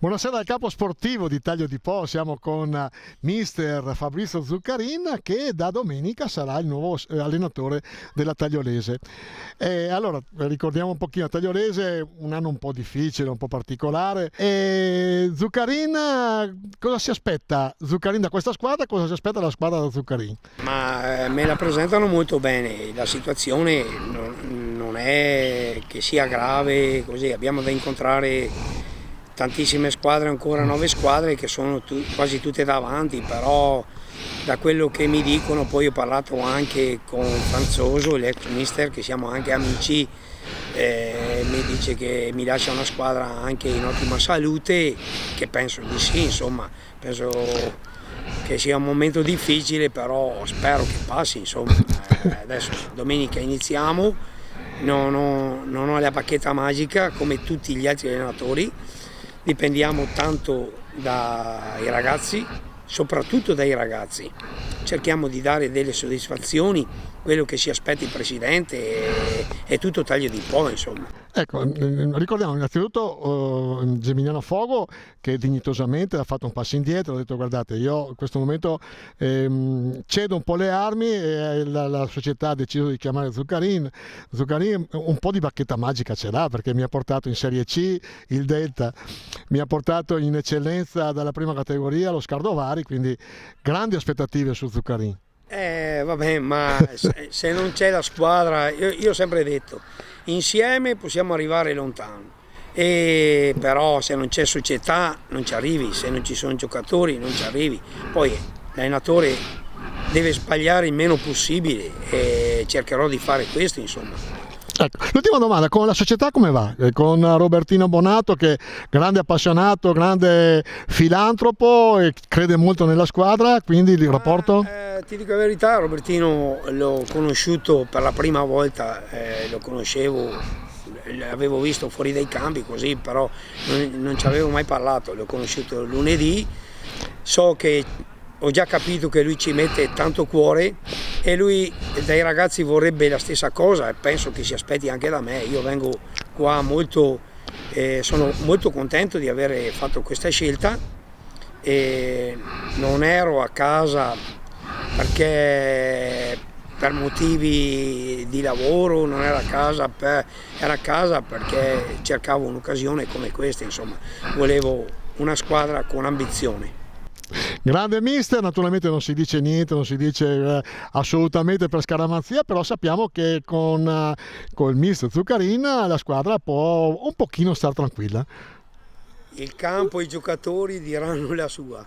Buonasera al capo sportivo di Taglio di Po, siamo con mister Fabrizio Zuccarin che da domenica sarà il nuovo allenatore della Tagliolese. Allora ricordiamo un pochino Tagliolese, un anno un po' difficile, un po' particolare. Zuccarin, cosa si aspetta Zuccarin da questa squadra? Cosa si aspetta dalla squadra da Zuccarin? Ma me la presentano molto bene, la situazione non è che sia grave così, abbiamo da incontrare tantissime squadre, ancora 9 squadre che sono quasi tutte davanti, però da quello che mi dicono, poi ho parlato anche con Franzoso, l'ex mister, che siamo anche amici, mi dice che mi lascia una squadra anche in ottima salute, che penso di sì, insomma, penso che sia un momento difficile, però spero che passi, insomma. Adesso domenica iniziamo, non ho la bacchetta magica come tutti gli altri allenatori, dipendiamo tanto dai ragazzi, soprattutto dai ragazzi, cerchiamo di dare delle soddisfazioni, quello che si aspetta il presidente è tutto Taglio di Po, insomma. Ecco, ricordiamo innanzitutto Geminiano Fogo che dignitosamente ha fatto un passo indietro, ha detto guardate io in questo momento cedo un po' le armi e la società ha deciso di chiamare Zuccarin. Zuccarin un po' di bacchetta magica ce l'ha perché mi ha portato in Serie C il Delta, mi ha portato in eccellenza dalla prima categoria lo Scardovari, quindi grandi aspettative su Zuccarin. Vabbè, ma se non c'è la squadra, io ho sempre detto, insieme possiamo arrivare lontano, però se non c'è società non ci arrivi, se non ci sono giocatori non ci arrivi, poi l'allenatore deve sbagliare il meno possibile e cercherò di fare questo, insomma. Ecco, l'ultima domanda, con la società come va? Con Robertino Bonato che è grande appassionato, grande filantropo e crede molto nella squadra, quindi il rapporto? Ti dico la verità, Robertino l'ho conosciuto per la prima volta, lo conoscevo, l'avevo visto fuori dai campi così, però non ci avevo mai parlato, l'ho conosciuto lunedì, so che ho già capito che lui ci mette tanto cuore e lui dai ragazzi vorrebbe la stessa cosa e penso che si aspetti anche da me. Io vengo qua sono molto contento di aver fatto questa scelta e non ero a casa perché per motivi di lavoro, non ero a casa, ero a casa perché cercavo un'occasione come questa, insomma, volevo una squadra con ambizione. Grande mister, naturalmente non si dice niente, non si dice assolutamente per scaramanzia, però sappiamo che con il mister Zuccarin la squadra può un pochino star tranquilla. Il campo e i giocatori diranno la sua.